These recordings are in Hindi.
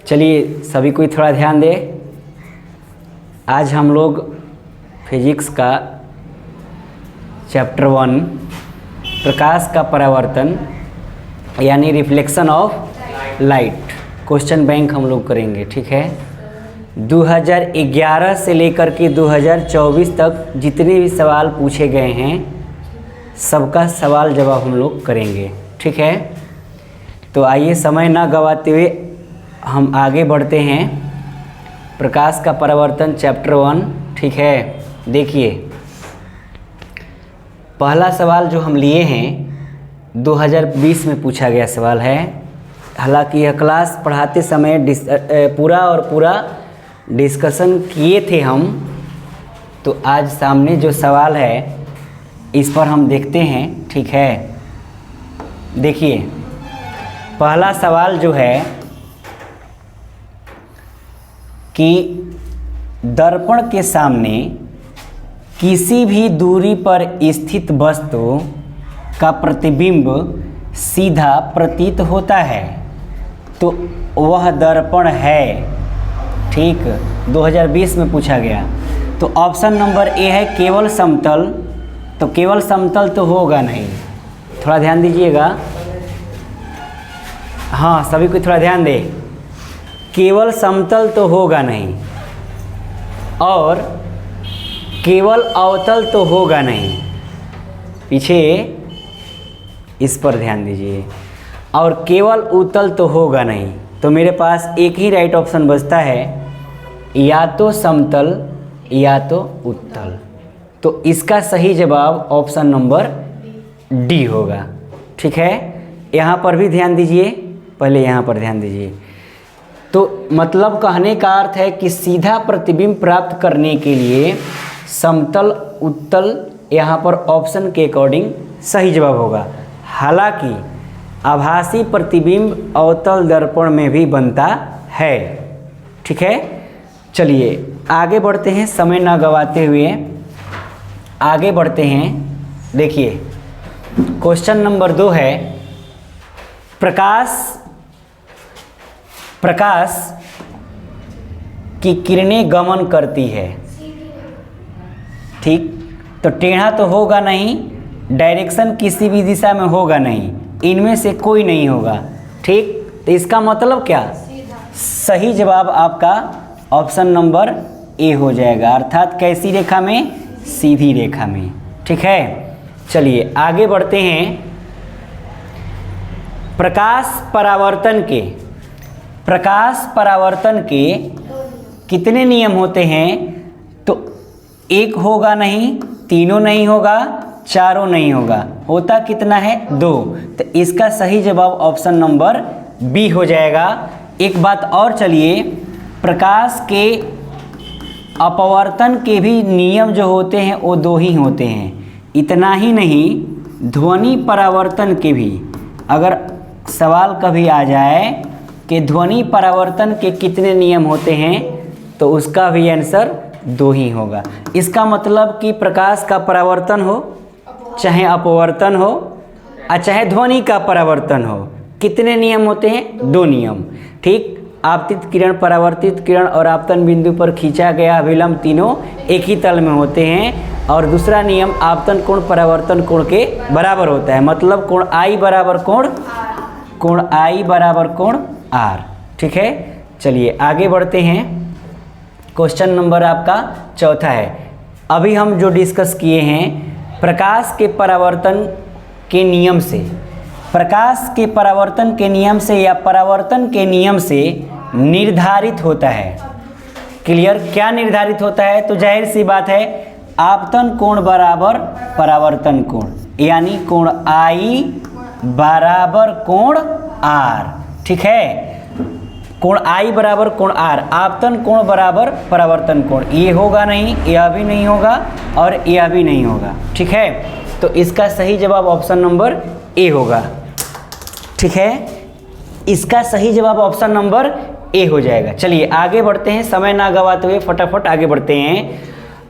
चलिए सभी कोई थोड़ा ध्यान दे। आज हम लोग फिजिक्स का चैप्टर 1 प्रकाश का परावर्तन यानी reflection of light question bank हम लोग करेंगे। ठीक है, 2011 से लेकर के 2024 तक जितने भी सवाल पूछे गए हैं सबका सवाल जवाब हम लोग करेंगे। ठीक है, तो आइए समय ना गवाते हुए हम आगे बढ़ते हैं। प्रकाश का परावर्तन चैप्टर 1। ठीक है, देखिए पहला सवाल जो हम लिए हैं 2020 में पूछा गया सवाल है। हालांकि यह क्लास पढ़ाते समय पूरा डिस्कशन किए थे हम, तो आज सामने जो सवाल है इस पर हम देखते हैं। ठीक है, देखिए पहला सवाल जो है कि दर्पण के सामने किसी भी दूरी पर स्थित वस्तु का प्रतिबिंब सीधा प्रतीत होता है तो वह दर्पण है। ठीक, 2020 में पूछा गया। तो ऑप्शन नंबर ए है केवल समतल। तो केवल समतल तो होगा नहीं, थोड़ा ध्यान दीजिएगा। हाँ, सभी को थोड़ा ध्यान दे। केवल समतल तो होगा नहीं और केवल अवतल तो होगा नहीं। पीछे इस पर ध्यान दीजिए। और केवल उत्तल तो होगा नहीं। तो मेरे पास एक ही राइट ऑप्शन बचता है, या तो समतल या तो उत्तल। तो इसका सही जवाब ऑप्शन नंबर डी होगा। ठीक है, यहाँ पर भी ध्यान दीजिए, पहले यहाँ पर ध्यान दीजिए। तो मतलब कहने का अर्थ है कि सीधा प्रतिबिंब प्राप्त करने के लिए समतल उत्तल यहाँ पर ऑप्शन के अकॉर्डिंग सही जवाब होगा। हालांकि आभासी प्रतिबिंब अवतल दर्पण में भी बनता है। ठीक है, चलिए आगे बढ़ते हैं, समय ना गवाते हुए आगे बढ़ते हैं। देखिए क्वेश्चन नंबर 2 है प्रकाश की किरणें गमन करती है। ठीक, तो टेढ़ा तो होगा नहीं, डायरेक्शन किसी भी दिशा में होगा नहीं, इनमें से कोई नहीं होगा। ठीक, तो इसका मतलब क्या? सही जवाब आपका ऑप्शन नंबर ए हो जाएगा, अर्थात कैसी रेखा में? सीधी रेखा में। ठीक है, चलिए आगे बढ़ते हैं। प्रकाश परावर्तन के कितने नियम होते हैं? तो एक होगा नहीं, तीनों नहीं होगा, चारों नहीं होगा, होता कितना है? 2। तो इसका सही जवाब ऑप्शन नंबर बी हो जाएगा। एक बात और, चलिए प्रकाश के अपवर्तन के भी नियम जो होते हैं वो 2 ही होते हैं। इतना ही नहीं, ध्वनि परावर्तन के भी, अगर सवाल कभी आ जाए कि ध्वनि परावर्तन के कितने नियम होते हैं तो उसका भी आंसर 2 ही होगा। इसका मतलब कि प्रकाश का परावर्तन हो चाहे अपवर्तन हो और चाहे ध्वनि का परावर्तन हो, कितने नियम होते हैं? 2 नियम। ठीक, आपतित किरण, परावर्तित किरण और आपतन बिंदु पर खींचा गया अभिलंब तीनों एक ही तल में होते हैं। और दूसरा नियम आपतन कोण परावर्तन कोण के बराबर होता है, मतलब कोण आई बराबर कोण आर। ठीक है, चलिए आगे बढ़ते हैं। क्वेश्चन नंबर आपका 4 है। अभी हम जो डिस्कस किए हैं प्रकाश के परावर्तन के नियम से या परावर्तन के नियम से निर्धारित होता है। क्लियर? क्या निर्धारित होता है? तो जाहिर सी बात है, आपतन कोण बराबर परावर्तन कोण, यानी कोण आई बराबर कोण आर। ठीक है, कोण आई बराबर कोण आर, आपतन कोण बराबर परावर्तन कोण। ये होगा नहीं, यह भी नहीं होगा और यह भी नहीं होगा। ठीक है, तो इसका सही जवाब ऑप्शन नंबर ए होगा। ठीक है, इसका सही जवाब ऑप्शन नंबर ए हो जाएगा। चलिए आगे बढ़ते हैं, समय ना गवाते हुए फटाफट आगे बढ़ते हैं।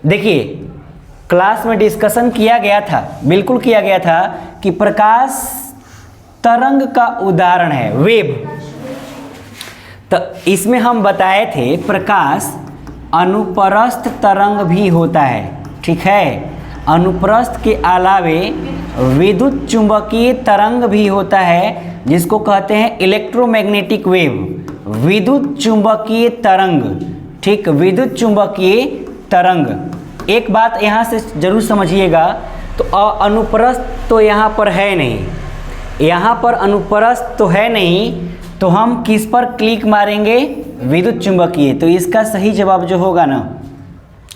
देखिए क्लास में डिस्कशन किया गया था, बिल्कुल किया गया था कि प्रकाश तरंग का उदाहरण है वेव। तो इसमें हम बताए थे प्रकाश अनुप्रस्थ तरंग भी होता है, ठीक है। अनुप्रस्थ के अलावे विद्युत चुंबकीय तरंग भी होता है जिसको कहते हैं इलेक्ट्रोमैग्नेटिक वेव, विद्युत चुंबकीय तरंग, ठीक, विद्युत चुंबकीय तरंग। एक बात यहाँ से जरूर समझिएगा, तो अनुप्रस्थ तो यहाँ पर है नहीं, यहाँ पर अनुप्रस्थ तो है नहीं, तो हम किस पर क्लिक मारेंगे, विद्युत चुंबकीय। तो इसका सही जवाब जो होगा ना,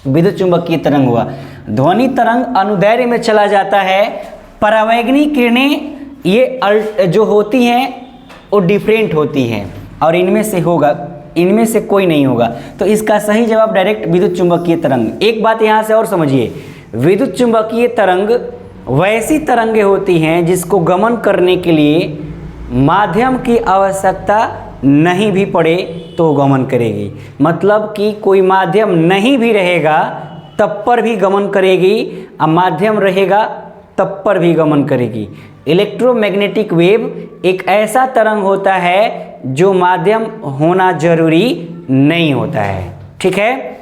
विद्युत चुंबकीय तरंग हुआ। ध्वनि तरंग अनुदैर्ध्य में चला जाता है, परावैगनी किरणें ये जो होती हैं वो डिफरेंट होती हैं और इनमें से होगा, इनमें से कोई नहीं होगा। तो इसका सही जवाब डायरेक्ट विद्युत चुंबकीय तरंग। एक बात यहाँ से और समझिए, विद्युत चुंबकीय तरंग वैसी तरंगें होती हैं जिसको गमन करने के लिए माध्यम की आवश्यकता नहीं भी पड़े तो गमन करेगी। मतलब कि कोई माध्यम नहीं भी रहेगा तब पर भी गमन करेगी, और माध्यम रहेगा तब पर भी गमन करेगी। इलेक्ट्रोमैग्नेटिक वेव एक ऐसा तरंग होता है जो माध्यम होना जरूरी नहीं होता है, ठीक है,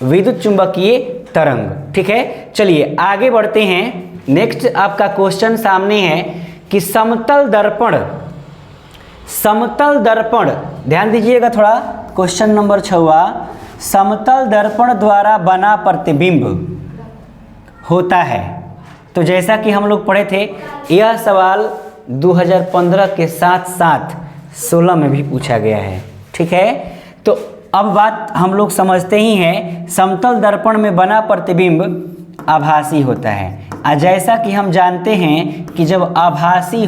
विद्युत चुंबकीय तरंग, ठीक है। चलिए आगे बढ़ते हैं। नेक्स्ट आपका क्वेश्चन सामने है कि समतल दर्पण, समतल दर्पण, ध्यान दीजिएगा थोड़ा, क्वेश्चन नंबर 6, समतल दर्पण द्वारा बना प्रतिबिंब होता है। तो जैसा कि हम लोग पढ़े थे, यह सवाल 2015 के साथ साथ 16 में भी पूछा गया है, ठीक है। तो अब बात हम लोग समझते ही हैं, समतल दर्पण में बना प्रतिबिंब आभासी होता है। जैसा कि हम जानते हैं कि जब आभासी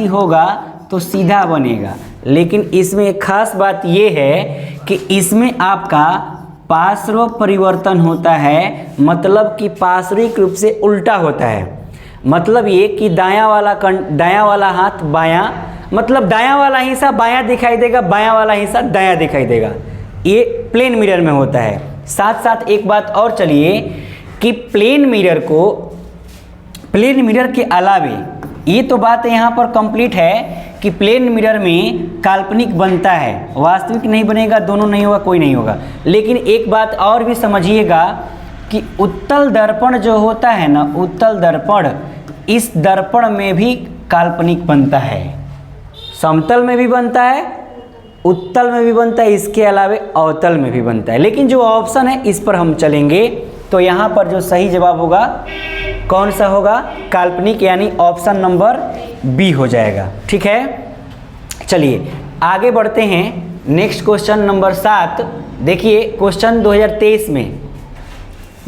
होगा तो सीधा बनेगा, लेकिन इसमें एक खास बात ये है कि इसमें आपका पार्श्व परिवर्तन होता है, मतलब कि पार्श्विक रूप से उल्टा होता है। मतलब ये कि दायां वाला हाथ बायां, मतलब दायां वाला हिस्सा बायां दिखाई देगा, बायां वाला हिस्सा दायां दिखाई देगा। ये प्लेन मिरर में होता है। साथ साथ एक बात और चलिए कि प्लेन मिरर के अलावे ये तो बात यहाँ पर कंप्लीट है कि प्लेन मिरर में काल्पनिक बनता है, वास्तविक नहीं बनेगा, दोनों नहीं होगा, कोई नहीं होगा। लेकिन एक बात और भी समझिएगा कि उत्तल दर्पण जो होता है ना, उत्तल दर्पण, इस दर्पण में भी काल्पनिक बनता है। समतल में भी बनता है, उत्तल में भी बनता है, इसके अलावे अवतल में भी बनता है। लेकिन जो ऑप्शन है इस पर हम चलेंगे, तो यहाँ पर जो सही जवाब होगा कौन सा होगा, काल्पनिक, यानी ऑप्शन नंबर बी हो जाएगा, ठीक है। चलिए आगे बढ़ते हैं। नेक्स्ट क्वेश्चन नंबर 7, देखिए क्वेश्चन 2023 में,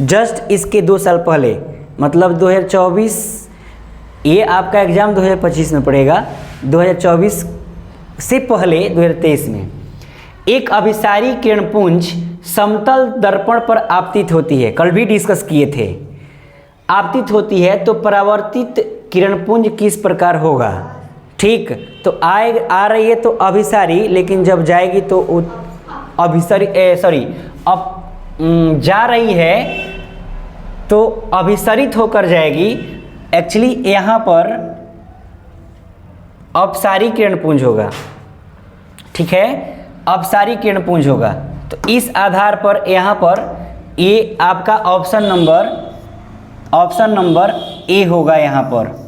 जस्ट इसके 2 साल पहले, मतलब 2024, ये आपका एग्जाम 2025 में पड़ेगा, 2024 से पहले 2023 में एक अभिसारी किरणपुंज समतल दर्पण पर आपतित होती है। कल भी डिस्कस किए थे, आपतित होती है तो परावर्तित किरणपुंज किस प्रकार होगा, ठीक। तो आ रही है तो अभिसारी, लेकिन जब जाएगी तो जा रही है तो अभिसरित होकर जाएगी। एक्चुअली यहाँ पर अपसारी किरणपुंज होगा, ठीक है, अपसारी किरणपुंज होगा। तो इस आधार पर यहाँ पर ये आपका ऑप्शन नंबर ए होगा। यहाँ पर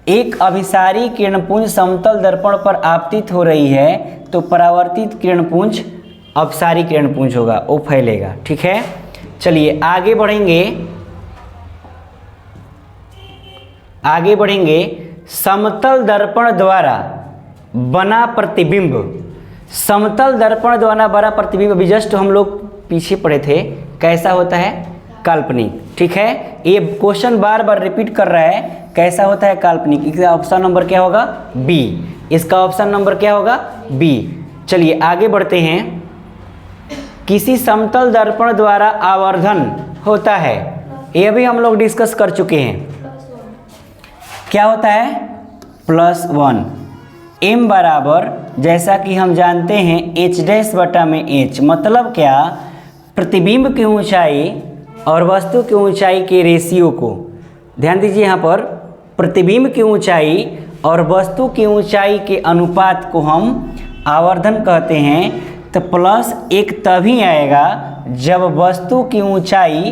एक अभिसारी किरणपुंज समतल दर्पण पर आपतित हो रही है तो परावर्तित किरणपुंज अपसारी किरणपुंज होगा, वो फैलेगा, ठीक है। चलिए आगे बढ़ेंगे। समतल दर्पण द्वारा बना प्रतिबिंब, समतल दर्पण द्वारा बना प्रतिबिंब अभी जस्ट हम लोग पीछे पढ़े थे, कैसा होता है, काल्पनिक, ठीक है। ये क्वेश्चन बार बार रिपीट कर रहा है, कैसा होता है, काल्पनिक। इसका ऑप्शन नंबर क्या होगा, बी। इसका ऑप्शन नंबर क्या होगा, बी। चलिए आगे बढ़ते हैं। किसी समतल दर्पण द्वारा आवर्धन होता है, ये भी हम लोग डिस्कस कर चुके हैं। क्या होता है, +1। m बराबर, जैसा कि हम जानते हैं, h डैश बटा में h, मतलब क्या, प्रतिबिंब की ऊंचाई और वस्तु की ऊंचाई के रेशियो को, ध्यान दीजिए यहाँ पर प्रतिबिंब की ऊंचाई और वस्तु की ऊंचाई के अनुपात को हम आवर्धन कहते हैं। तो प्लस एक तभी आएगा जब वस्तु की ऊंचाई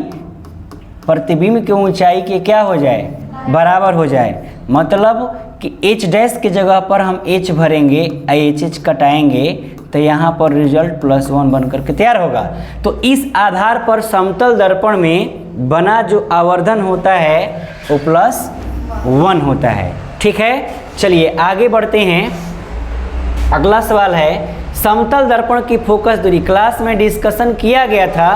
प्रतिबिंब की ऊंचाई के क्या हो जाए, बराबर हो जाए। मतलब कि h डैश की जगह पर हम h भरेंगे, h कटाएंगे तो यहाँ पर रिजल्ट +1 बन करके तैयार होगा। तो इस आधार पर समतल दर्पण में बना जो आवर्धन होता है वो +1 होता है। ठीक है, चलिए आगे बढ़ते हैं। अगला सवाल है समतल दर्पण की फोकस दूरी। क्लास में डिस्कशन किया गया था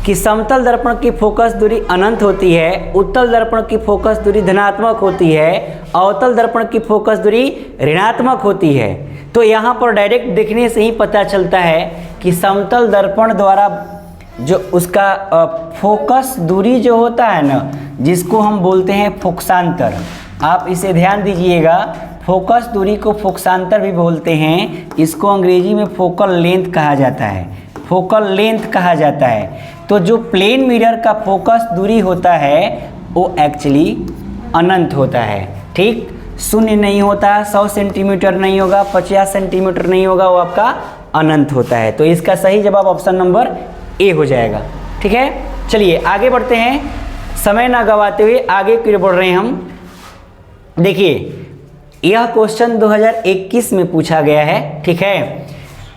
कि समतल दर्पण की फोकस दूरी अनंत होती है, उत्तल दर्पण की फोकस दूरी धनात्मक होती है, अवतल दर्पण की फोकस दूरी ऋणात्मक होती है। तो यहाँ पर डायरेक्ट देखने से ही पता चलता है कि समतल दर्पण द्वारा जो उसका फोकस दूरी जो होता है ना, जिसको हम बोलते हैं फोकसांतर, आप इसे ध्यान दीजिएगा। फोकस दूरी को फोकसांतर भी बोलते हैं, इसको अंग्रेजी में फोकल लेंथ कहा जाता है, फोकल लेंथ कहा जाता है। तो जो प्लेन मिरर का फोकस दूरी होता है वो एक्चुअली अनंत होता है। ठीक, शून्य नहीं होता, 100 सेंटीमीटर नहीं होगा, 50 सेंटीमीटर नहीं होगा, वो आपका अनंत होता है। तो इसका सही जवाब ऑप्शन नंबर ए हो जाएगा। ठीक है, चलिए आगे बढ़ते हैं। समय ना गवाते हुए आगे की ओर बढ़ रहे हैं हम। देखिए यह क्वेश्चन 2021 में पूछा गया है। ठीक है,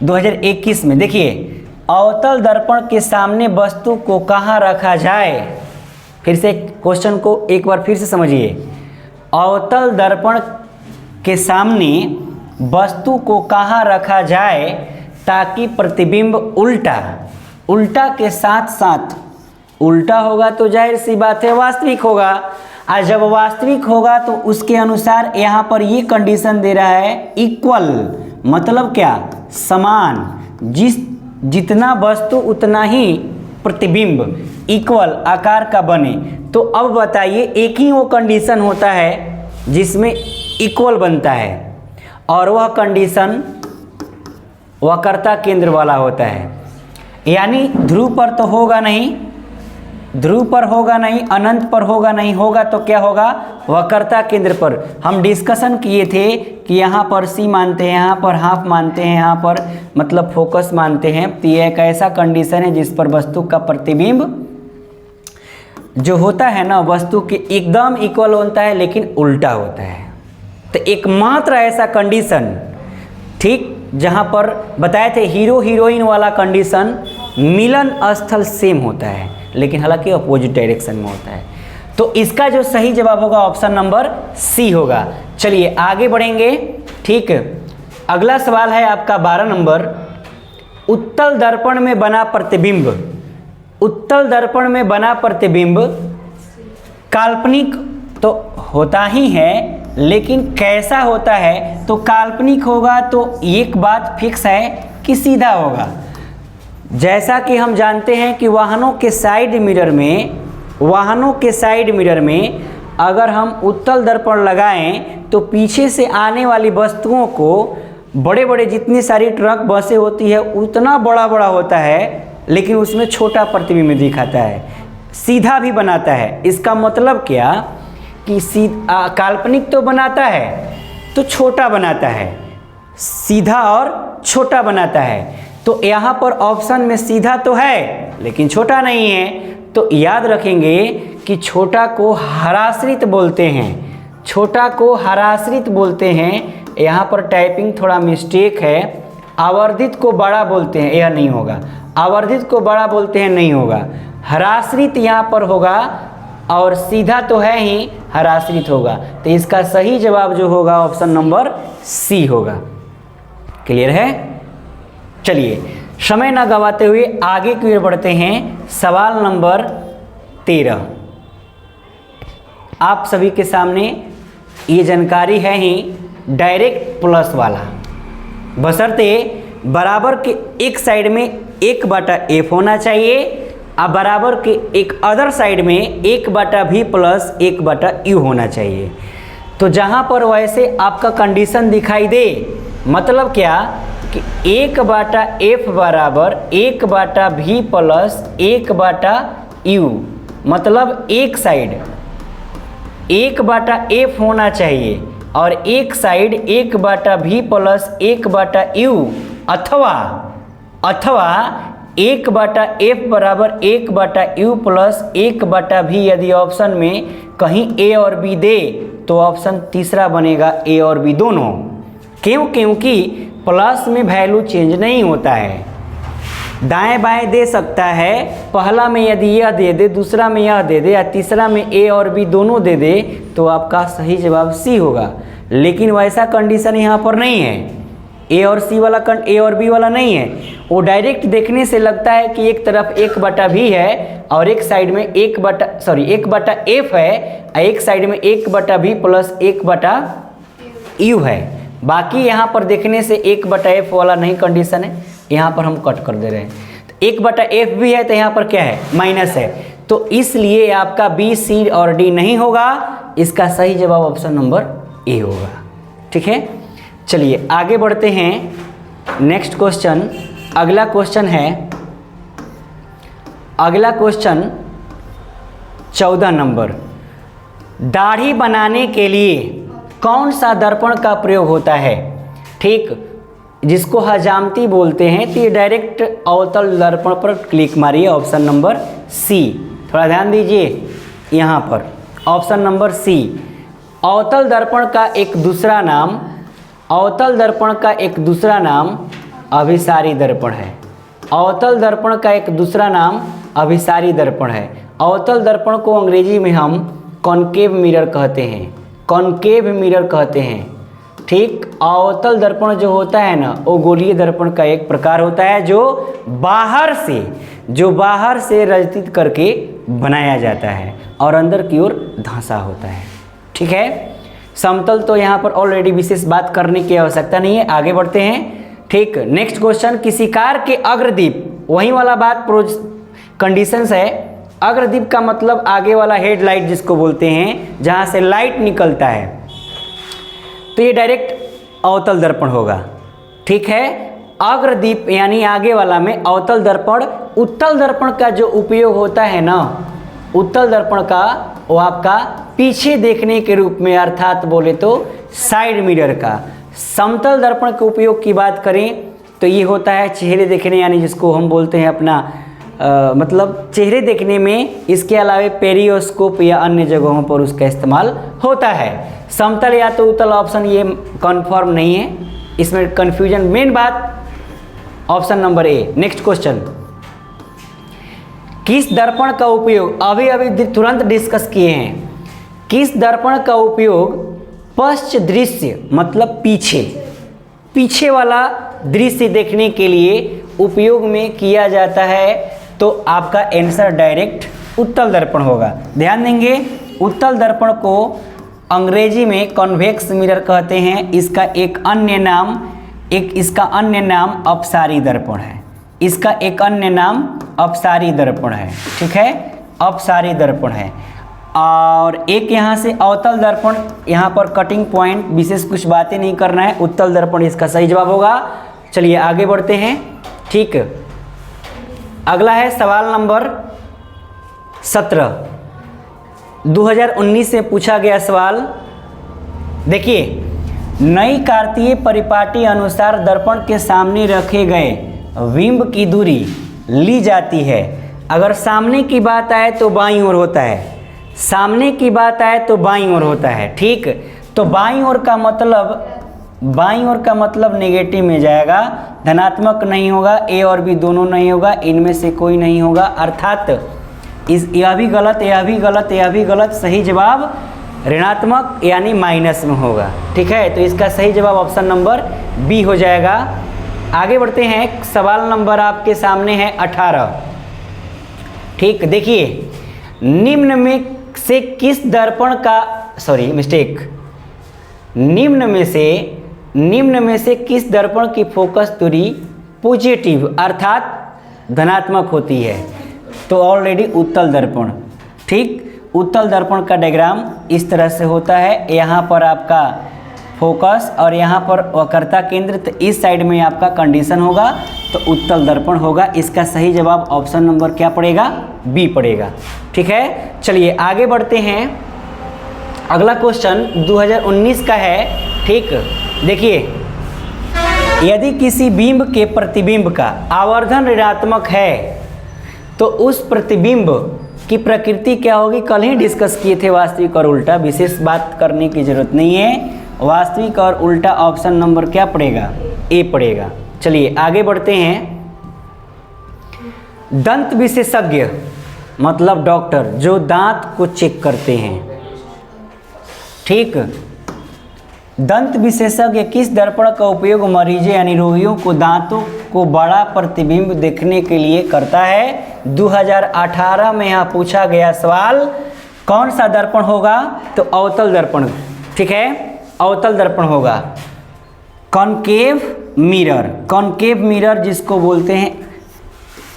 2021 में देखिए अवतल दर्पण के सामने वस्तु को कहाँ रखा जाए। फिर से क्वेश्चन को एक बार फिर से समझिए। अवतल दर्पण के सामने वस्तु को कहाँ रखा जाए ताकि प्रतिबिंब उल्टा के साथ साथ, उल्टा होगा तो जाहिर सी बात है वास्तविक होगा, और जब वास्तविक होगा तो उसके अनुसार यहाँ पर ये कंडीशन दे रहा है इक्वल, मतलब क्या, समान। जितना वस्तु उतना ही प्रतिबिंब इक्वल आकार का बने। तो अब बताइए एक ही वो कंडीशन होता है जिसमें इक्वल बनता है, और वह कंडीशन वक्रता केंद्र वाला होता है। यानी ध्रुव पर तो होगा नहीं, ध्रुव पर होगा नहीं, अनंत पर होगा नहीं, होगा तो क्या होगा, वक्रता केंद्र पर। हम डिस्कशन किए थे कि यहाँ पर सी मानते हैं, यहाँ पर हाफ मानते हैं, यहाँ पर मतलब फोकस मानते हैं। तो यह एक ऐसा कंडीशन है जिस पर वस्तु का प्रतिबिंब जो होता है ना, वस्तु के एकदम इक्वल होता है लेकिन उल्टा होता है। तो एकमात्र ऐसा कंडीशन, ठीक, जहाँ पर बताए थे हीरो हीरोइन वाला कंडीशन, मिलन स्थल सेम होता है लेकिन हालांकि अपोजिट डायरेक्शन में होता है। तो इसका जो सही जवाब होगा ऑप्शन नंबर सी होगा। चलिए आगे बढ़ेंगे। ठीक, अगला सवाल है आपका 12 नंबर। उत्तल दर्पण में बना प्रतिबिंब, उत्तल दर्पण में बना प्रतिबिंब काल्पनिक तो होता ही है लेकिन कैसा होता है। तो काल्पनिक होगा तो एक बात फिक्स है कि सीधा होगा। जैसा कि हम जानते हैं कि वाहनों के साइड मिरर में अगर हम उत्तल दर्पण लगाएं तो पीछे से आने वाली वस्तुओं को, बड़े बड़े जितनी सारी ट्रक बसें होती है उतना बड़ा बड़ा होता है लेकिन उसमें छोटा प्रतिबिंब दिखाता है, सीधा भी बनाता है। इसका मतलब क्या कि काल्पनिक तो बनाता है तो छोटा बनाता है, सीधा और छोटा बनाता है। तो यहाँ पर ऑप्शन में सीधा तो है लेकिन छोटा नहीं है। तो याद रखेंगे कि छोटा को हराश्रित बोलते हैं, छोटा को हराश्रित बोलते हैं। यहाँ पर टाइपिंग थोड़ा मिस्टेक है। आवर्धित को बड़ा बोलते हैं, यह नहीं होगा। आवर्धित को बड़ा बोलते हैं, नहीं होगा। हराश्रित यहाँ पर होगा और सीधा तो है ही, हराश्रित होगा। तो इसका सही जवाब जो होगा ऑप्शन नंबर सी होगा। क्लियर है? चलिए समय ना गवाते हुए आगे की ओर बढ़ते हैं। सवाल नंबर 13 आप सभी के सामने ये जानकारी है ही, डायरेक्ट प्लस वाला, बशर्ते बराबर के एक साइड में 1/f होना चाहिए और बराबर के एक अदर साइड में 1/v प्लस 1/u होना चाहिए। तो जहाँ पर वैसे आपका कंडीशन दिखाई दे, मतलब क्या कि 1/f बराबर 1/v प्लस यू, मतलब एक साइड 1/f होना चाहिए और एक साइड 1/v प्लस 1/u अथवा 1/f बराबर 1/u प्लस 1/v यदि ऑप्शन में कहीं a और b दे तो ऑप्शन तीसरा बनेगा a और b दोनों। क्यों? क्योंकि प्लस में वैल्यू चेंज नहीं होता है, दाएं बाएं दे सकता है, पहला में यदि यह दे दे, दूसरा में यह दे दे या तीसरा में a और b दोनों दे दे तो आपका सही जवाब सी होगा। लेकिन वैसा कंडीशन यहाँ पर नहीं है, a और b वाला नहीं है। वो डायरेक्ट देखने से लगता है कि एक तरफ 1/v है और एक साइड में 1/f है, एक साइड में 1/v प्लस 1/u है। बाकी यहाँ पर देखने से 1/f वाला नहीं कंडीशन है, यहाँ पर हम कट कर दे रहे हैं। तो 1/f भी है तो यहाँ पर क्या है? माइनस है। तो इसलिए आपका बी, सी और डी नहीं होगा, इसका सही जवाब ऑप्शन नंबर ए होगा। ठीक है, चलिए आगे बढ़ते हैं। नेक्स्ट क्वेश्चन, अगला क्वेश्चन 14 नंबर। दाढ़ी बनाने के लिए कौन सा दर्पण का प्रयोग होता है? ठीक, जिसको हजामती बोलते हैं। तो ये डायरेक्ट अवतल दर्पण पर क्लिक मारिए, ऑप्शन नंबर सी। थोड़ा ध्यान दीजिए यहाँ पर, ऑप्शन नंबर सी। अवतल दर्पण का एक दूसरा नाम अभिसारी दर्पण है। अवतल दर्पण का एक दूसरा नाम अभिसारी दर्पण है। अवतल दर्पण को अंग्रेजी में हम कॉनकेव मिरर कहते हैं। ठीक, अवतल दर्पण जो होता है ना, वो गोलीय दर्पण का एक प्रकार होता है जो बाहर से रचित करके बनाया जाता है और अंदर की ओर धंसा होता है। ठीक है, समतल तो यहाँ पर ऑलरेडी विशेष बात करने की आवश्यकता नहीं है, आगे बढ़ते हैं। ठीक, नेक्स्ट क्वेश्चन, किसी कार के अग्रदीप, वही वाला बात कंडीशंस है। अग्रदीप का मतलब आगे वाला हेडलाइट जिसको बोलते हैं, जहाँ से लाइट निकलता है, तो ये डायरेक्ट अवतल दर्पण होगा। ठीक है, अग्रदीप यानी आगे वाला में अवतल दर्पण। उत्तल दर्पण का जो उपयोग होता है ना, उत्तल दर्पण का वो आपका पीछे देखने के रूप में, अर्थात बोले तो साइड मिरर का। समतल दर्पण के उपयोग की बात करें तो ये होता है चेहरे देखने, यानी जिसको हम बोलते हैं अपना मतलब चेहरे देखने में। इसके अलावा पेरियोस्कोप या अन्य जगहों पर उसका इस्तेमाल होता है। समतल या तो उत्तल ऑप्शन ये कन्फर्म नहीं है, इसमें कन्फ्यूजन। मेन बात option number A. Next question, किस दर्पण का उपयोग, अभी तुरंत डिस्कस किए हैं, किस दर्पण का उपयोग पश्च दृश्य मतलब पीछे वाला दृश्य देखने के लिए उपयोग में किया जाता है? तो आपका आंसर डायरेक्ट उत्तल दर्पण होगा। ध्यान देंगे, उत्तल दर्पण को अंग्रेजी में कॉन्वेक्स मिरर कहते हैं। इसका अन्य नाम अपसारी दर्पण है। इसका एक अन्य नाम अपसारी दर्पण है। ठीक है, अपसारी दर्पण है। और एक यहाँ से अवतल दर्पण, यहाँ पर कटिंग पॉइंट, विशेष कुछ बातें नहीं करना है, उत्तल दर्पण इसका सही जवाब होगा। चलिए आगे बढ़ते हैं। ठीक, अगला है सवाल नंबर 17, 2019 से पूछा गया सवाल। देखिए, नई कार्तीय परिपाटी अनुसार दर्पण के सामने रखे गए बिंब की दूरी ली जाती है। अगर सामने की बात आए तो बाईं ओर होता है, सामने की बात आए तो बाईं ओर होता है। ठीक, तो बाईं ओर का मतलब नेगेटिव में जाएगा, धनात्मक नहीं होगा, ए और बी दोनों नहीं होगा, इनमें से कोई नहीं होगा। अर्थात यह भी गलत, सही जवाब ऋणात्मक यानी माइनस में होगा। ठीक है, तो इसका सही जवाब ऑप्शन नंबर बी हो जाएगा। आगे बढ़ते हैं, सवाल नंबर आपके सामने है 18। ठीक, देखिए, निम्न में से किस दर्पण की फोकस दूरी पॉजिटिव अर्थात धनात्मक होती है? तो ऑलरेडी उत्तल दर्पण। ठीक, उत्तल दर्पण का डायग्राम इस तरह से होता है। यहाँ पर आपका फोकस और यहाँ पर वक्रता केंद्र, तो इस साइड में आपका कंडीशन होगा तो उत्तल दर्पण होगा। इसका सही जवाब ऑप्शन नंबर क्या पड़ेगा? बी पड़ेगा। ठीक है, चलिए आगे बढ़ते हैं। अगला क्वेश्चन 2019 का है। ठीक, देखिए, यदि किसी बिंब के प्रतिबिंब का आवर्धन ऋणात्मक है तो उस प्रतिबिंब की प्रकृति क्या होगी? कल ही डिस्कस किए थे वास्तविक और उल्टा, विशेष बात करने की जरूरत नहीं है। वास्तविक और उल्टा ऑप्शन नंबर क्या पड़ेगा? ए पड़ेगा। चलिए आगे बढ़ते हैं। दंत विशेषज्ञ मतलब डॉक्टर जो दांत को चेक करते हैं। ठीक, दंत विशेषज्ञ किस दर्पण का उपयोग मरीज यानी रोगियों को दांतों को बड़ा प्रतिबिंब देखने के लिए करता है? 2018 में यहाँ पूछा गया सवाल कौन सा दर्पण होगा? तो अवतल दर्पण। ठीक है, अवतल दर्पण होगा। कॉनकेव मिरर, कॉनकेव मिरर जिसको बोलते हैं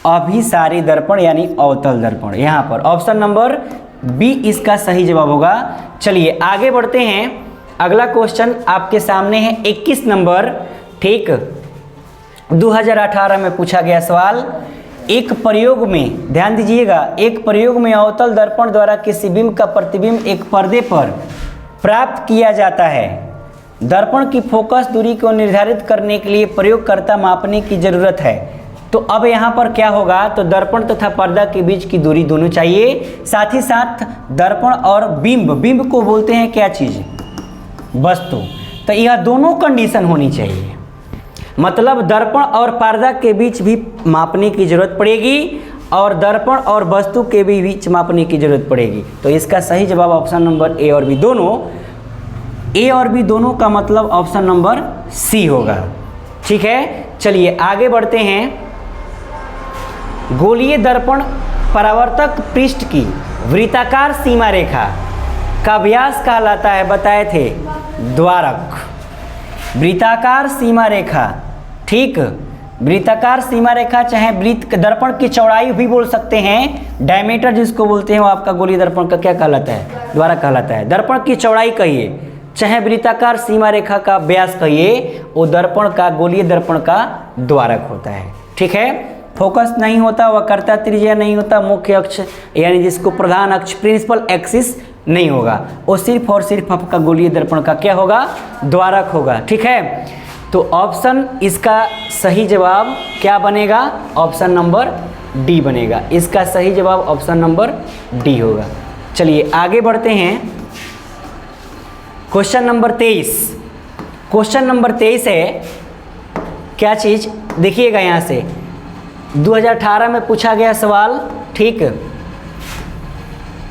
अभिसारी दर्पण यानी अवतल दर्पण। यहाँ पर ऑप्शन नंबर बी इसका सही जवाब होगा। चलिए आगे बढ़ते हैं। अगला क्वेश्चन आपके सामने है 21 नंबर। ठीक, 2018 में पूछा गया सवाल, एक प्रयोग में, ध्यान दीजिएगा, एक प्रयोग में अवतल दर्पण द्वारा किसी बिंब का प्रतिबिंब एक पर्दे पर प्राप्त किया जाता है। दर्पण की फोकस दूरी को निर्धारित करने के लिए प्रयोगकर्ता मापने की जरूरत है। तो अब यहाँ पर क्या होगा? तो दर्पण तथा पर्दा के बीच की दूरी दोनों चाहिए, साथ ही साथ दर्पण और बिंब, बिंब को बोलते हैं क्या चीज़? वस्तु। तो यह दोनों कंडीशन होनी चाहिए, मतलब दर्पण और पर्दा के बीच भी मापने की जरूरत पड़ेगी और दर्पण और वस्तु के भी बीच मापने की जरूरत पड़ेगी। तो इसका सही जवाब ऑप्शन नंबर ए और बी दोनों, ए और बी दोनों का मतलब ऑप्शन नंबर सी होगा। ठीक है, चलिए आगे बढ़ते हैं। गोलीय दर्पण परावर्तक पृष्ठ की वृत्ताकार सीमा रेखा का व्यास कहलाता है, बताए थे द्वारक। वृत्ताकार सीमा रेखा, ठीक, वृत्ताकार सीमा रेखा चाहे वृत्त दर्पण की चौड़ाई भी बोल सकते हैं। डायमीटर जिसको बोलते हैं वो आपका गोलीय दर्पण का क्या कहलाता है? द्वारक कहलाता है। दर्पण की चौड़ाई कहिए चाहे वृत्ताकार सीमा रेखा का व्यास कहिए, वो दर्पण का, गोलीय दर्पण का द्वारक होता है। ठीक है, फोकस नहीं होता, वक्रता त्रिज्या नहीं होता, मुख्य अक्ष यानी जिसको प्रधान अक्ष प्रिंसिपल एक्सिस नहीं होगा, वो सिर्फ और सिर्फ आपका गोलीय दर्पण का क्या होगा? द्वारक होगा। ठीक है, तो ऑप्शन इसका सही जवाब क्या बनेगा? ऑप्शन नंबर डी बनेगा। इसका सही जवाब ऑप्शन नंबर डी होगा। चलिए आगे बढ़ते हैं। Question number 23। क्वेश्चन नंबर 23 है क्या चीज़? देखिएगा यहाँ से 2018 में पूछा गया सवाल। ठीक,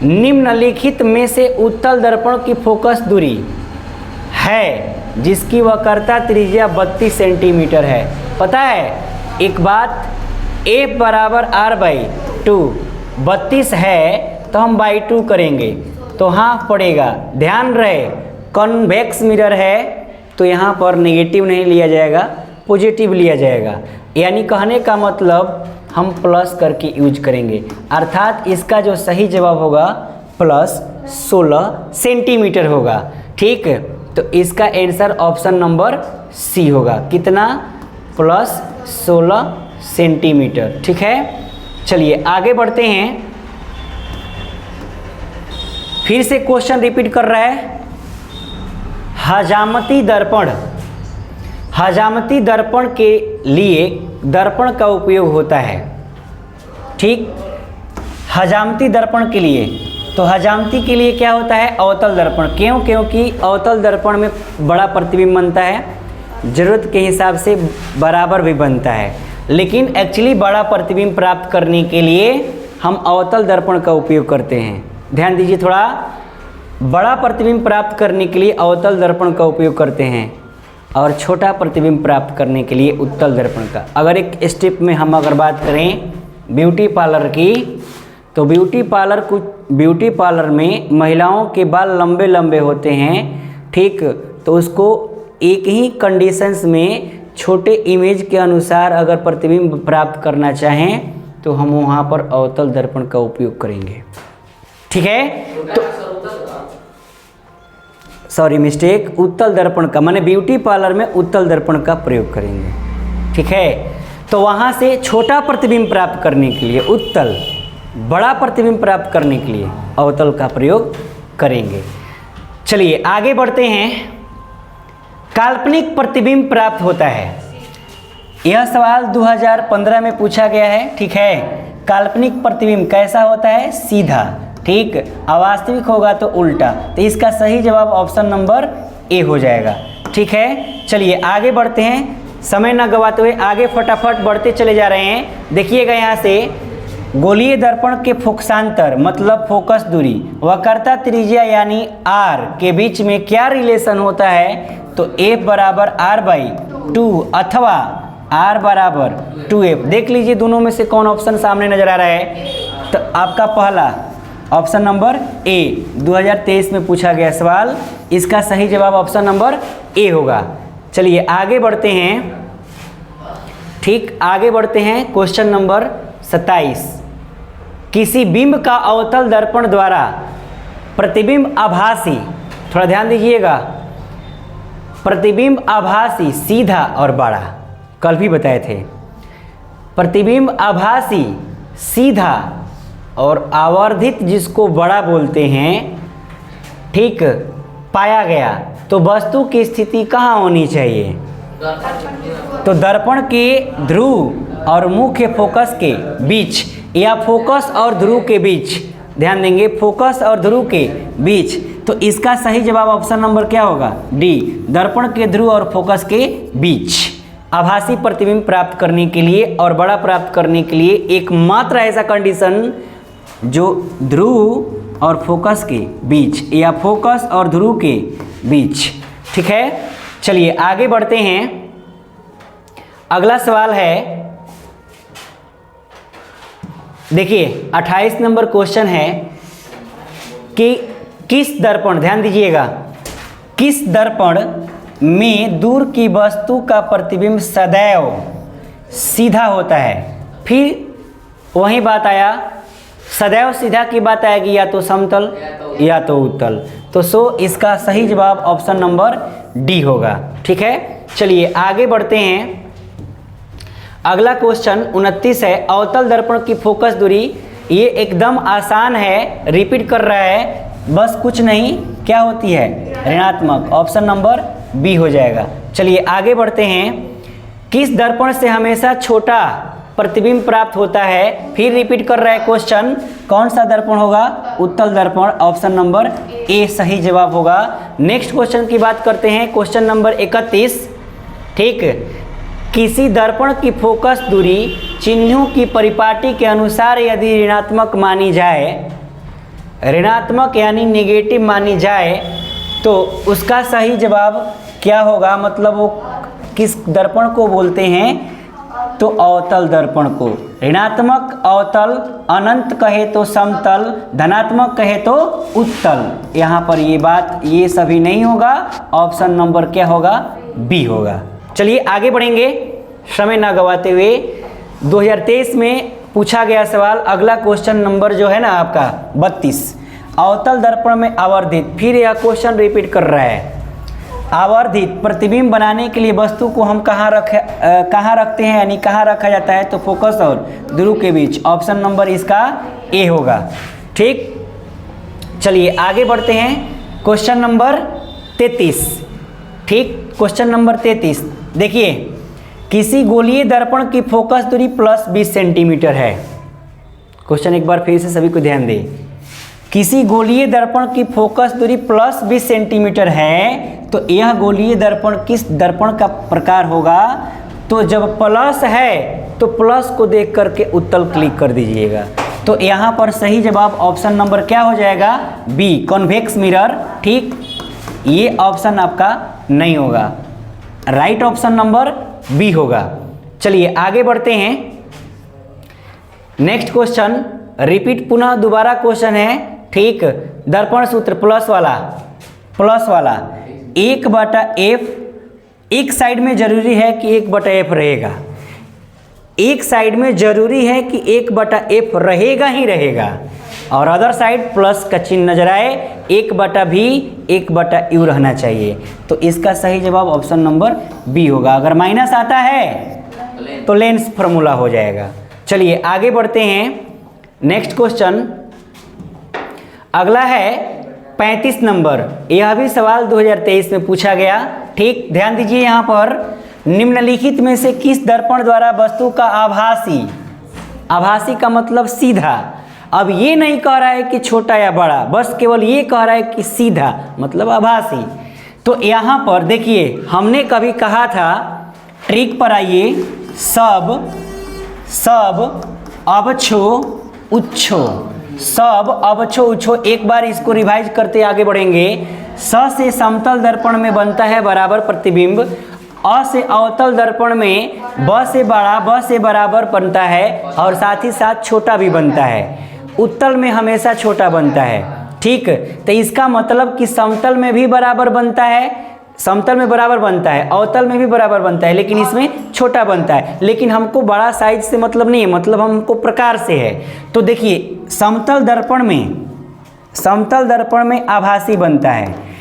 निम्नलिखित में से उत्तल दर्पण की फोकस दूरी है जिसकी वक्रता त्रिज्या 32 सेंटीमीटर है। पता है एक बात, ए बराबर आर बाई 2, 32 है तो हम बाई 2 करेंगे तो हाफ पड़ेगा। ध्यान रहे कॉन्वेक्स मिरर है तो यहाँ पर नेगेटिव नहीं लिया जाएगा, पॉजिटिव लिया जाएगा। यानी कहने का मतलब हम प्लस करके यूज करेंगे, अर्थात इसका जो सही जवाब होगा प्लस 16 सेंटीमीटर होगा। ठीक, तो इसका आंसर ऑप्शन नंबर सी होगा। कितना? Plus 16 centimetre. ठीक है, चलिए आगे बढ़ते हैं। फिर से क्वेश्चन रिपीट कर रहा है। हजामती दर्पण, हजामती दर्पण के लिए दर्पण का उपयोग होता है। ठीक, हजामती दर्पण के लिए, तो हजामती के लिए क्या होता है? अवतल दर्पण। क्यों? क्योंकि अवतल दर्पण में बड़ा प्रतिबिंब बनता है, ज़रूरत के हिसाब से बराबर भी बनता है, लेकिन एक्चुअली बड़ा प्रतिबिंब प्राप्त करने के लिए हम अवतल दर्पण का उपयोग करते हैं। ध्यान दीजिए थोड़ा, बड़ा प्रतिबिंब प्राप्त करने के लिए अवतल दर्पण का उपयोग करते हैं और छोटा प्रतिबिंब प्राप्त करने के लिए उत्तल दर्पण का। अगर एक स्टेप में हम अगर बात करें ब्यूटी पार्लर की, तो ब्यूटी पार्लर में महिलाओं के बाल लंबे लंबे होते हैं। ठीक, तो उसको एक ही कंडीशंस में छोटे इमेज के अनुसार अगर प्रतिबिंब प्राप्त करना चाहें तो हम वहाँ पर अवतल दर्पण का उपयोग करेंगे। ठीक है, तो सॉरी मिस्टेक, उत्तल दर्पण का, माने ब्यूटी पार्लर में उत्तल दर्पण का प्रयोग करेंगे। ठीक है, तो वहाँ से छोटा प्रतिबिंब प्राप्त करने के लिए उत्तल, बड़ा प्रतिबिंब प्राप्त करने के लिए अवतल का प्रयोग करेंगे। चलिए आगे बढ़ते हैं। काल्पनिक प्रतिबिंब प्राप्त होता है, यह सवाल 2015 में पूछा गया है। ठीक है, काल्पनिक प्रतिबिंब कैसा होता है? सीधा। ठीक, अवास्तविक होगा तो उल्टा। तो इसका सही जवाब ऑप्शन नंबर ए हो जाएगा। ठीक है, चलिए आगे बढ़ते हैं, समय न गवाते हुए आगे फटाफट बढ़ते चले जा रहे हैं। देखिएगा यहाँ से गोलीय दर्पण के फोकसांतर मतलब फोकस दूरी, वक्रता त्रिज्या यानी आर के बीच में क्या रिलेशन होता है? तो एफ बराबर आर बाई 2 अथवा आर बराबर 2f। देख लीजिए दोनों में से कौन ऑप्शन सामने नजर आ रहा है। तो आपका पहला ऑप्शन नंबर ए 2023 में पूछा गया सवाल, इसका सही जवाब ऑप्शन नंबर ए होगा। चलिए आगे बढ़ते हैं। ठीक, आगे बढ़ते हैं क्वेश्चन नंबर 27। किसी बिंब का अवतल दर्पण द्वारा प्रतिबिंब आभासी, थोड़ा ध्यान दीजिएगा, प्रतिबिंब आभासी सीधा और बड़ा, कल भी बताए थे। प्रतिबिंब आभासी सीधा और आवर्धित जिसको बड़ा बोलते हैं, ठीक, पाया गया तो वस्तु की स्थिति कहाँ होनी चाहिए? तो दर्पण के ध्रुव और मुख्य फोकस के बीच या फोकस और ध्रुव के बीच, ध्यान देंगे फोकस और ध्रुव के बीच। तो इसका सही जवाब ऑप्शन नंबर क्या होगा? डी, दर्पण के ध्रुव और फोकस के बीच। आभासी प्रतिबिंब प्राप्त करने के लिए और बड़ा प्राप्त करने के लिए एकमात्र ऐसा कंडीशन जो ध्रुव और फोकस के बीच या फोकस और ध्रुव के बीच। ठीक है, चलिए आगे बढ़ते हैं। अगला सवाल है, देखिए 28 नंबर क्वेश्चन है कि किस दर्पण, ध्यान दीजिएगा, किस दर्पण में दूर की वस्तु का प्रतिबिंब सदैव सीधा होता है? फिर वही बात आया, सदैव सीधा की बात आएगी, या तो समतल या तो उत्तल। तो सो इसका सही जवाब ऑप्शन नंबर डी होगा। ठीक है, चलिए आगे बढ़ते हैं। अगला क्वेश्चन 29 है, अवतल दर्पण की फोकस दूरी, ये एकदम आसान है, रिपीट कर रहा है, बस कुछ नहीं, क्या होती है? ऋणात्मक। ऑप्शन नंबर बी हो जाएगा। चलिए आगे बढ़ते हैं। किस दर्पण से हमेशा छोटा प्रतिबिंब प्राप्त होता है? फिर रिपीट कर रहा है क्वेश्चन, कौन सा दर्पण होगा? उत्तल दर्पण। ऑप्शन नंबर ए सही जवाब होगा। नेक्स्ट क्वेश्चन की बात करते हैं, क्वेश्चन नंबर 31। ठीक, किसी दर्पण की फोकस दूरी चिन्हों की परिपाटी के अनुसार यदि ऋणात्मक मानी जाए, ऋणात्मक यानी नेगेटिव मानी जाए, तो उसका सही जवाब क्या होगा? मतलब वो किस दर्पण को बोलते हैं? तो अवतल दर्पण को। ऋणात्मक अवतल, अनंत कहे तो समतल, धनात्मक कहे तो उत्तल। यहाँ पर ये बात, ये सभी नहीं होगा, ऑप्शन नंबर क्या होगा? बी होगा। चलिए आगे बढ़ेंगे, समय ना गवाते हुए। 2023 में पूछा गया सवाल, अगला क्वेश्चन नंबर जो है ना आपका 32, अवतल दर्पण में आवर्धित, फिर यह क्वेश्चन रिपीट कर रहा है। आवर्धित प्रतिबिंब बनाने के लिए वस्तु को हम कहाँ रखते हैं, यानी कहाँ रखा जाता है? तो फोकस और ध्रुव के बीच। ऑप्शन नंबर इसका ए होगा। ठीक, चलिए आगे बढ़ते हैं। Question number 33। ठीक, क्वेश्चन नंबर 33 देखिए, किसी गोलीय दर्पण की फोकस दूरी +20 सेंटीमीटर है। क्वेश्चन एक बार फिर से सभी को ध्यान दें, किसी गोलीय दर्पण की फोकस दूरी +20 सेंटीमीटर है, तो यह गोलीय दर्पण किस दर्पण का प्रकार होगा? तो जब प्लस है तो प्लस को देख करके उत्तल क्लिक कर दीजिएगा। तो यहाँ पर सही जवाब ऑप्शन नंबर क्या हो जाएगा? B, convex mirror. ठीक, ये ऑप्शन आपका नहीं होगा, राइट ऑप्शन नंबर बी होगा। चलिए आगे बढ़ते हैं। नेक्स्ट क्वेश्चन रिपीट, पुनः दोबारा क्वेश्चन है। ठीक, दर्पण सूत्र प्लस वाला 1/f, एक साइड में जरूरी है कि 1/f रहेगा, एक साइड में जरूरी है कि 1/f रहेगा ही रहेगा। और अदर साइड प्लस का चिन्ह नजर आए, 1/v 1/u रहना चाहिए। तो इसका सही जवाब ऑप्शन नंबर बी होगा। अगर माइनस आता है तो लेंस फॉर्मूला हो जाएगा। चलिए आगे बढ़ते हैं। नेक्स्ट क्वेश्चन अगला है 35 नंबर। यह भी सवाल 2023 में पूछा गया। ठीक, ध्यान दीजिए यहाँ पर, निम्नलिखित में से किस दर्पण द्वारा वस्तु का आभासी, आभासी का मतलब सीधा, अब ये नहीं कह रहा है कि छोटा या बड़ा, बस केवल ये कह रहा है कि सीधा मतलब आभासी। तो यहाँ पर देखिए, हमने कभी कहा था, ट्रिक पर आइए, सब अवछो उच्छो, सब अवछो उच्छो। एक बार इसको रिवाइज करते आगे बढ़ेंगे। स से समतल दर्पण में बनता है बराबर प्रतिबिंब, अ से अवतल दर्पण में ब से बड़ा ब से बराबर बनता है और साथ ही साथ छोटा भी बनता है। उत्तल में हमेशा छोटा बनता है। ठीक, तो इसका मतलब कि समतल में भी बराबर बनता है, समतल में बराबर बनता है, अवतल में भी बराबर बनता है, लेकिन इसमें छोटा बनता है। लेकिन हमको बड़ा साइज से मतलब नहीं है, मतलब हमको प्रकार से है। तो देखिए, समतल दर्पण में आभासी बनता है,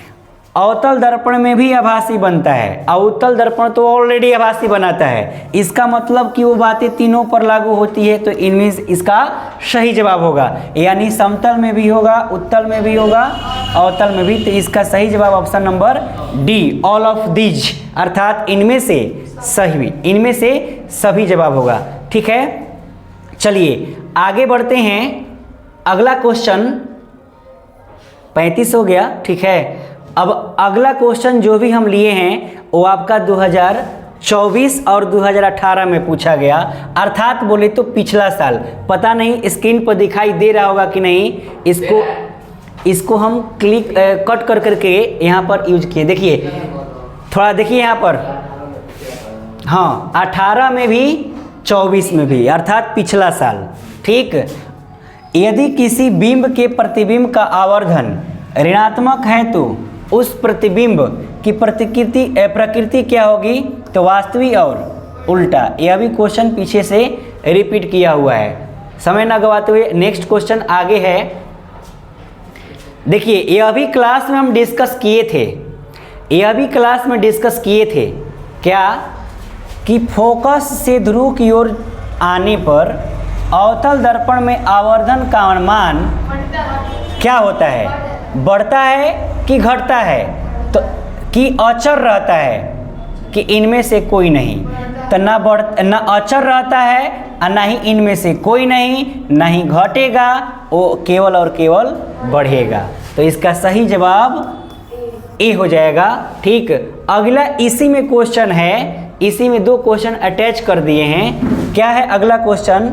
अवतल दर्पण में भी आभासी बनता है, अवतल दर्पण तो ऑलरेडी आभासी बनाता है। इसका मतलब कि वो बातें तीनों पर लागू होती है। तो इनमें इसका सही जवाब होगा, यानी समतल में भी होगा, उत्तल में भी होगा, अवतल में भी। तो इसका सही जवाब option number D, all of these, अर्थात इनमें से सभी जवाब होगा। ठीक है, चलिए आगे बढ़ते हैं। अगला क्वेश्चन 35 हो गया। ठीक है, अब अगला क्वेश्चन जो भी हम लिए हैं वो आपका 2024 और 2018 में पूछा गया, अर्थात बोले तो पिछला साल। पता नहीं स्क्रीन पर दिखाई दे रहा होगा कि नहीं, इसको हम कट कर करके यहाँ पर यूज किए। देखिए थोड़ा, देखिए यहाँ पर, हाँ 18 में भी 24 में भी, अर्थात पिछला साल। ठीक, यदि किसी बिंब के प्रतिबिंब का आवर्धन ऋणात्मक है तो उस प्रतिबिंब की प्रकृति क्या होगी, तो वास्तविक और उल्टा। यह भी क्वेश्चन पीछे से रिपीट किया हुआ है। समय न गवाते हुए नेक्स्ट क्वेश्चन आगे है। देखिए, यह भी क्लास में हम डिस्कस किए थे, क्या कि फोकस से ध्रुव की ओर आने पर अवतल दर्पण में आवर्धन का मान क्या होता है, बढ़ता है कि घटता है, तो कि अचर रहता है, कि इनमें से कोई नहीं। तो ना अचर रहता है और ना ही इनमें से कोई नहीं, ना ही घटेगा, वो केवल और केवल बढ़ेगा। तो इसका सही जवाब ए हो जाएगा। ठीक, अगला इसी में क्वेश्चन है, इसी में दो क्वेश्चन अटैच कर दिए हैं। क्या है अगला क्वेश्चन,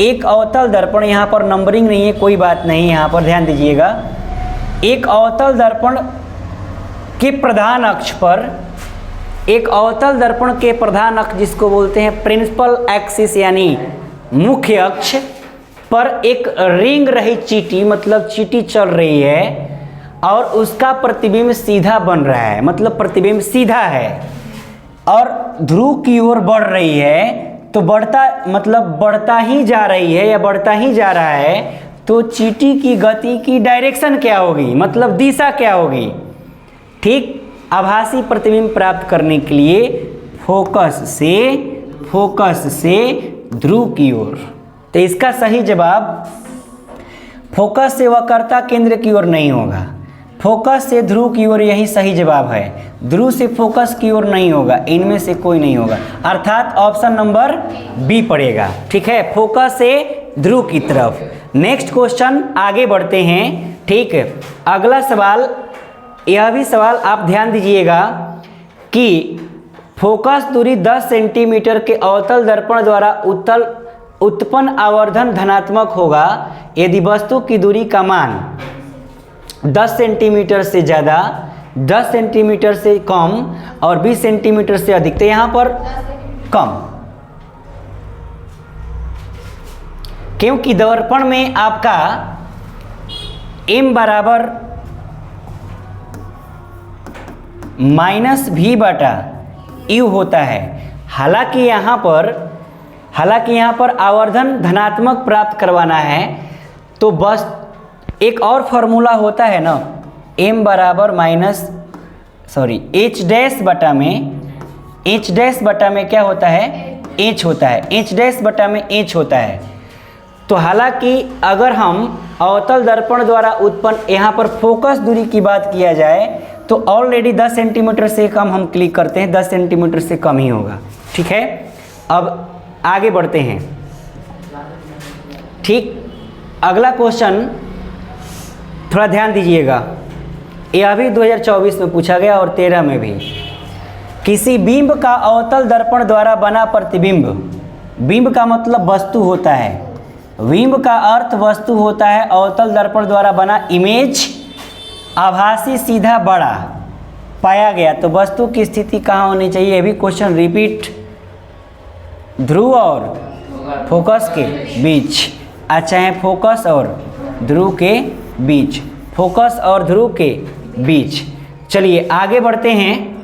एक अवतल दर्पण, यहाँ पर नंबरिंग नहीं है, कोई बात नहीं, यहाँ पर ध्यान दीजिएगा। एक अवतल दर्पण के प्रधान अक्ष पर, एक अवतल दर्पण के प्रधान अक्ष जिसको बोलते हैं प्रिंसिपल एक्सिस यानी मुख्य अक्ष पर एक रिंग रही चीटी, मतलब चीटी चल रही है और उसका प्रतिबिंब सीधा बन रहा है, मतलब प्रतिबिंब सीधा है और ध्रुव की ओर बढ़ रही है। तो बढ़ता ही जा रही है या बढ़ता ही जा रहा है, तो चीटी की गति की डायरेक्शन क्या होगी, मतलब दिशा क्या होगी। ठीक, आभासी प्रतिबिंब प्राप्त करने के लिए फोकस से ध्रुव की ओर। तो इसका सही जवाब फोकस से वक्रता केंद्र की ओर नहीं होगा, फोकस से ध्रुव की ओर, यही सही जवाब है। ध्रुव से फोकस की ओर नहीं होगा, इनमें से कोई नहीं होगा, अर्थात ऑप्शन नंबर बी पड़ेगा। ठीक है, फोकस से ध्रुव की तरफ। नेक्स्ट क्वेश्चन आगे बढ़ते हैं। ठीक, अगला सवाल, यह भी सवाल आप ध्यान दीजिएगा कि फोकस दूरी 10 सेंटीमीटर के अवतल दर्पण द्वारा उत्पन्न आवर्धन धनात्मक होगा यदि वस्तु की दूरी का मान 10 सेंटीमीटर से ज़्यादा, 10 सेंटीमीटर से कम और 20 सेंटीमीटर से अधिक। तो यहाँ पर कम, क्योंकि दर्पण में आपका m बराबर -v/u होता है। हालांकि यहाँ पर आवर्धन धनात्मक प्राप्त करवाना है, तो बस एक और फार्मूला होता है ना, m बराबर h डैश बटा में क्या होता है, h होता है, h डैश बटा में h होता है। तो हालांकि अगर हम अवतल दर्पण द्वारा उत्पन्न यहाँ पर फोकस दूरी की बात किया जाए तो ऑलरेडी 10 सेंटीमीटर से कम हम क्लिक करते हैं, 10 सेंटीमीटर से कम ही होगा। ठीक है, अब आगे बढ़ते हैं। ठीक, अगला क्वेश्चन थोड़ा ध्यान दीजिएगा, यह भी 2024 में पूछा गया और 13 में भी। किसी बिंब का अवतल दर्पण द्वारा बना प्रतिबिंब, बिंब का मतलब वस्तु होता है, बिंब का अर्थ वस्तु होता है, अवतल दर्पण द्वारा बना इमेज आभासी सीधा बड़ा पाया गया तो वस्तु की स्थिति कहाँ होनी चाहिए। ये भी क्वेश्चन रिपीट, ध्रुव और फोकस के बीच, अच्छा है, फोकस और ध्रुव के बीच, फोकस और ध्रुव के बीच। चलिए आगे बढ़ते हैं।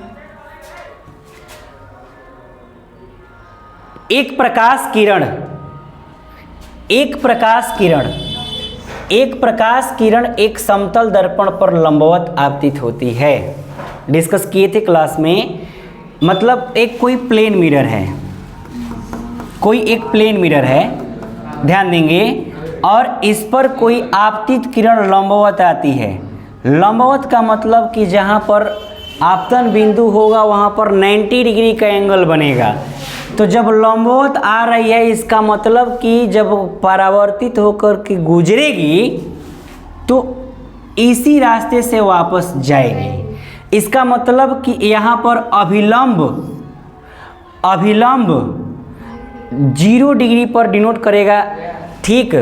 एक प्रकाश किरण एक समतल दर्पण पर लंबवत आपतित होती है। डिस्कस किए थे क्लास में, मतलब एक कोई प्लेन मिरर है, कोई एक प्लेन मिरर है, ध्यान देंगे, और इस पर कोई आपतित किरण लंबवत आती है। लंबवत का मतलब कि जहाँ पर आपतन बिंदु होगा वहाँ पर 90 डिग्री का एंगल बनेगा। तो जब लंबवत आ रही है इसका मतलब कि जब परावर्तित होकर के गुजरेगी तो इसी रास्ते से वापस जाएगी। इसका मतलब कि यहाँ पर अभिलंब 0 डिग्री पर डिनोट करेगा। ठीक,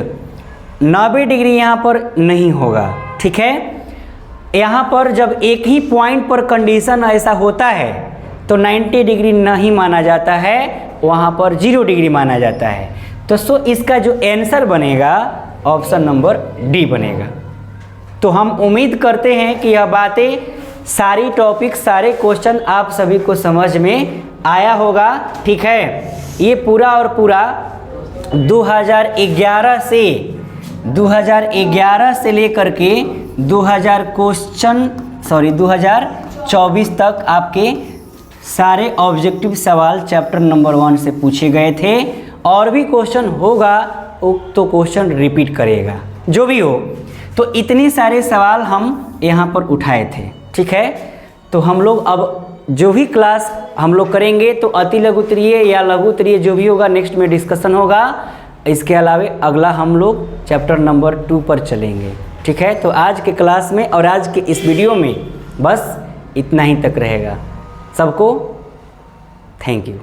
90 डिग्री यहाँ पर नहीं होगा। ठीक है, यहाँ पर जब एक ही पॉइंट पर कंडीशन ऐसा होता है तो 90 डिग्री नहीं माना जाता है, वहाँ पर 0 डिग्री माना जाता है। तो सो इसका जो आंसर बनेगा ऑप्शन नंबर डी बनेगा। तो हम उम्मीद करते हैं कि यह बातें, सारी टॉपिक, सारे क्वेश्चन आप सभी को समझ में आया होगा। ठीक है, ये पूरा और पूरा 2011 से लेकर के 2024 तक आपके सारे ऑब्जेक्टिव सवाल चैप्टर नंबर 1 से पूछे गए थे। और भी क्वेश्चन होगा तो क्वेश्चन रिपीट करेगा, जो भी हो। तो इतने सारे सवाल हम यहाँ पर उठाए थे। ठीक है, तो हम लोग अब जो भी क्लास हम लोग करेंगे तो अति लघुत्तरीय या लघुत्तरीय जो भी होगा नेक्स्ट में डिस्कशन होगा। इसके अलावा अगला हम लोग चैप्टर नंबर 2 पर चलेंगे। ठीक है, तो आज के क्लास में और आज के इस वीडियो में बस इतना ही तक रहेगा। सबको थैंक यू।